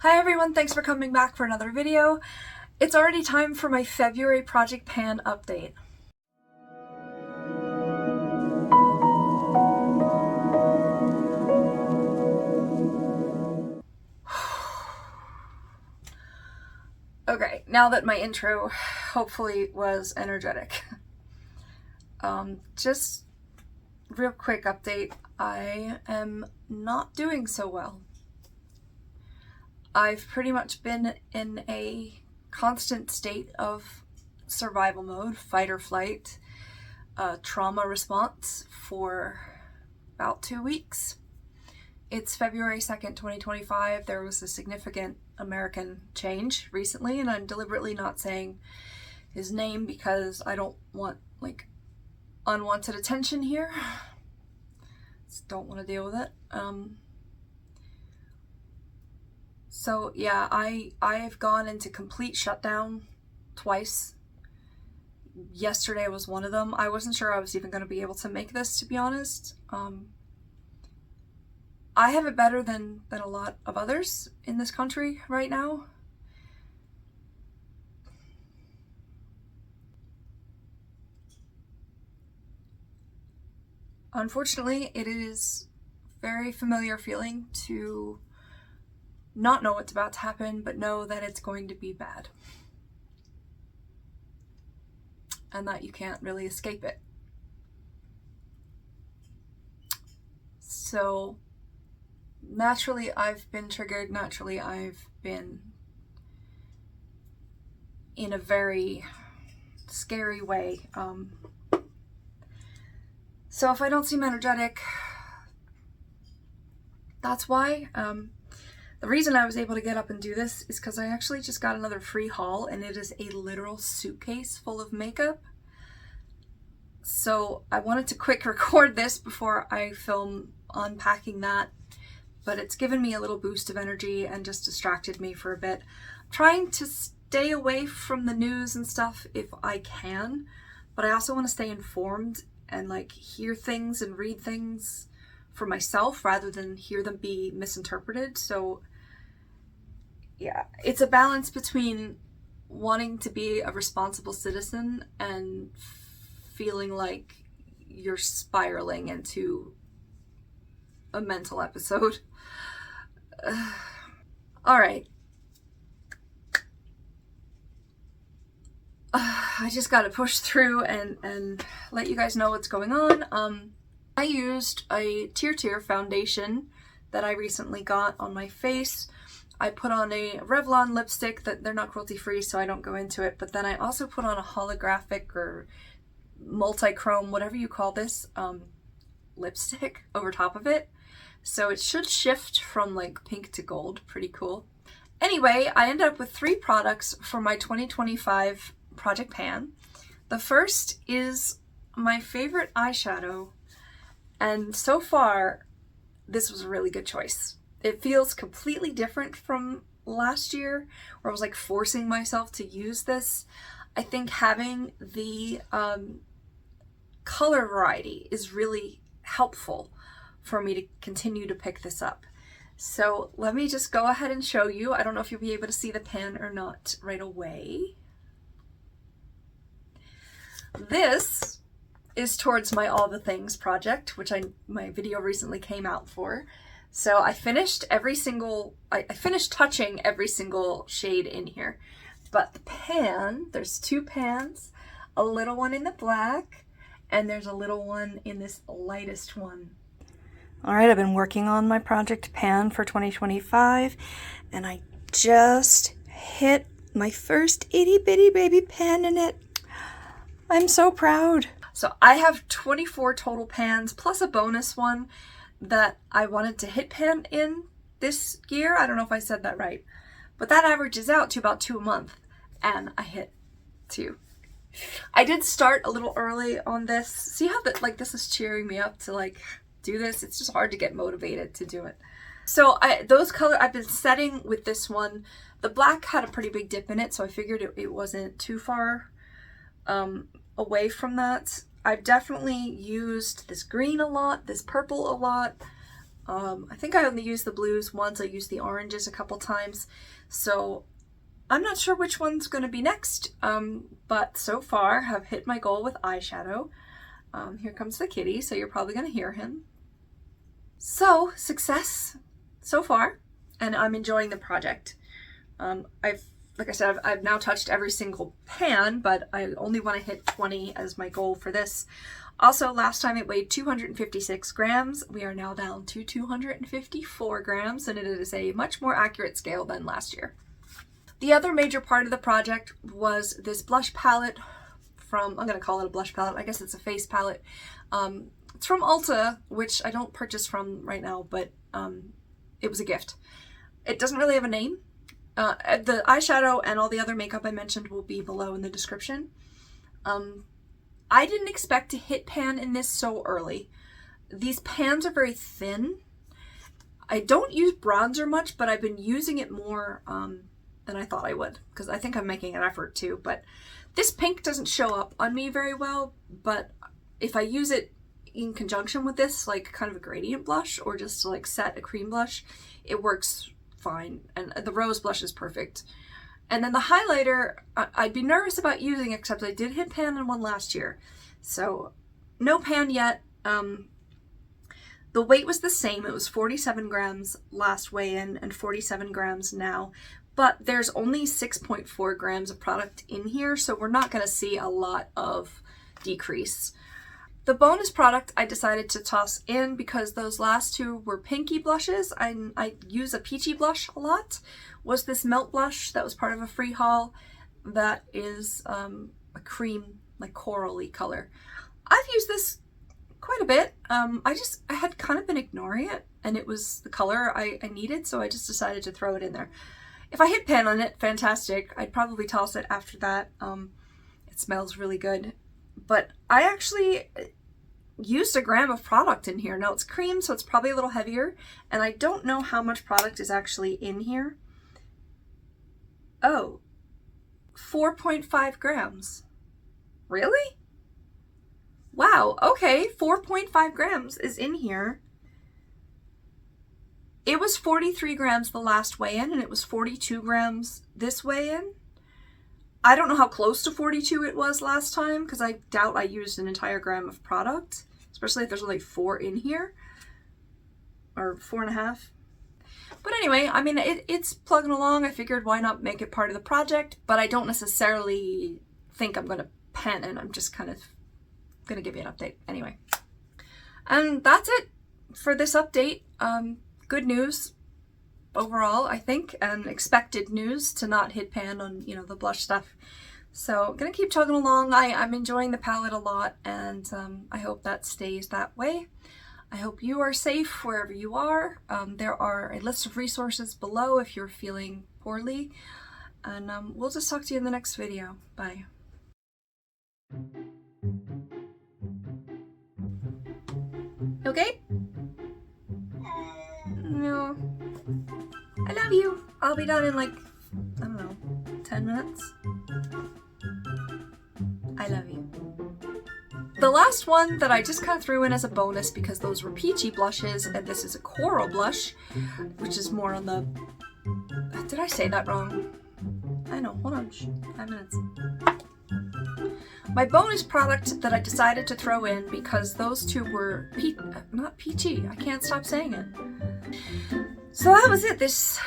Hi everyone, thanks for coming back for another video. It's already time for my February Project Pan update. Okay, now that my intro hopefully was energetic. Just real quick update, I am not doing so well. I've pretty much been in a constant state of survival mode, fight or flight, trauma response for about 2 weeks. It's February 2nd, 2025. There was a significant American change recently, and I'm deliberately not saying his name because I don't want like unwanted attention here. Just don't want to deal with it. So yeah, I've gone into complete shutdown twice. Yesterday was one of them. I wasn't sure I was even going to be able to make this, to be honest. I have it better than a lot of others in this country right now. Unfortunately, it is very familiar feeling to not know what's about to happen, but know that it's going to be bad. And that you can't really escape it. So naturally I've been triggered, naturally I've been in a very scary way. So if I don't seem energetic, that's why. The reason I was able to get up and do this is because I actually just got another free haul, and it is a literal suitcase full of makeup. So I wanted to quick record this before I film unpacking that, but it's given me a little boost of energy and just distracted me for a bit. I'm trying to stay away from the news and stuff if I can, but I also want to stay informed and like hear things and read things for myself rather than hear them be misinterpreted. So yeah, it's a balance between wanting to be a responsible citizen and feeling like you're spiraling into a mental episode. All right. I just gotta push through and let you guys know what's going on. I used a Tear foundation that I recently got on my face. I put on a Revlon lipstick that they're not cruelty free, so I don't go into it. But then I also put on a holographic or multi-chrome, whatever you call this, lipstick over top of it. So it should shift from like pink to gold. Pretty cool. Anyway, I ended up with 3 products for my 2025 Project Pan. The first is my favorite eyeshadow. And so far, this was a really good choice. It feels completely different from last year, where I was like forcing myself to use this. I think having the color variety is really helpful for me to continue to pick this up. So let me just go ahead and show you. I don't know if you'll be able to see the pan or not right away. This is towards my All the Things project, which my video recently came out for. So I finished I finished touching every single shade in here. But the pan, there's 2 pans, a little one in the black, and there's a little one in this lightest one. All right, I've been working on my Project Pan for 2025, and I just hit my first itty bitty baby pan in it. I'm so proud. So I have 24 total pans plus a bonus one that I wanted to hit pan in this year. I don't know if I said that right, but that averages out to about 2 a month, and I hit 2. I did start a little early on this. See how that like this is cheering me up to like do this? It's just hard to get motivated to do it. So those color I've been setting with this one. The black had a pretty big dip in it, so I figured it wasn't too far away from that. I've definitely used this green a lot, this purple a lot, I think I only used the blues once. I used the oranges a couple times. So I'm not sure which one's going to be next, but so far have hit my goal with eyeshadow. Here comes the kitty, so you're probably going to hear him. So, success so far, and I'm enjoying the project. Like I said, I've now touched every single pan, but I only want to hit 20 as my goal for this. Also, last time it weighed 256 grams. We are now down to 254 grams, and it is a much more accurate scale than last year. The other major part of the project was this blush palette from, I'm going to call it a blush palette, I guess it's a face palette. It's from Ulta, which I don't purchase from right now, but it was a gift. It doesn't really have a name. The eyeshadow and all the other makeup I mentioned will be below in the description. I didn't expect to hit pan in this so early. These pans are very thin. I don't use bronzer much, but I've been using it more than I thought I would, because I think I'm making an effort too. But this pink doesn't show up on me very well, but if I use it in conjunction with this, like kind of a gradient blush, or just to like set a cream blush, it works fine. And the rose blush is perfect. And then the highlighter, I'd be nervous about using, except I did hit pan in one last year. So no pan yet. The weight was the same. It was 47 grams last weigh-in and 47 grams now. But there's only 6.4 grams of product in here, so we're not going to see a lot of decrease. The bonus product I decided to toss in because those last two were pinky blushes. I use a peachy blush a lot. Was this Melt blush that was part of a free haul that is a cream, like corally color. I've used this quite a bit. I had kind of been ignoring it, and it was the color I needed, so I just decided to throw it in there. If I hit pan on it, fantastic. I'd probably toss it after that. It smells really good. But I actually used a gram of product in here. Now it's cream, so it's probably a little heavier, and I don't know how much product is actually in here. Oh, 4.5 grams. Really? Wow, okay, 4.5 grams is in here. It was 43 grams the last weigh-in, and it was 42 grams this weigh-in. I don't know how close to 42 it was last time, because I doubt I used an entire gram of product, especially if there's only 4 in here, or 4.5. But anyway, I mean, it's plugging along. I figured why not make it part of the project, but I don't necessarily think I'm going to pan it. I'm just kind of going to give you an update anyway. And that's it for this update. Good news overall, I think, and expected news to not hit pan on, you know, the blush stuff. So I'm gonna keep chugging along. I'm enjoying the palette a lot, and I hope that stays that way. I hope you are safe wherever you are. There are a list of resources below if you're feeling poorly, and we'll just talk to you in the next video. Bye. Okay? No. I love you. I'll be done in like, I don't know, 10 minutes. I love you. The last one that I just kind of threw in as a bonus because those were peachy blushes, and this is a coral blush, which is more on the... Did I say that wrong? I know, hold on, 5 minutes. My bonus product that I decided to throw in because those two were not peachy. I can't stop saying it. So that was it. This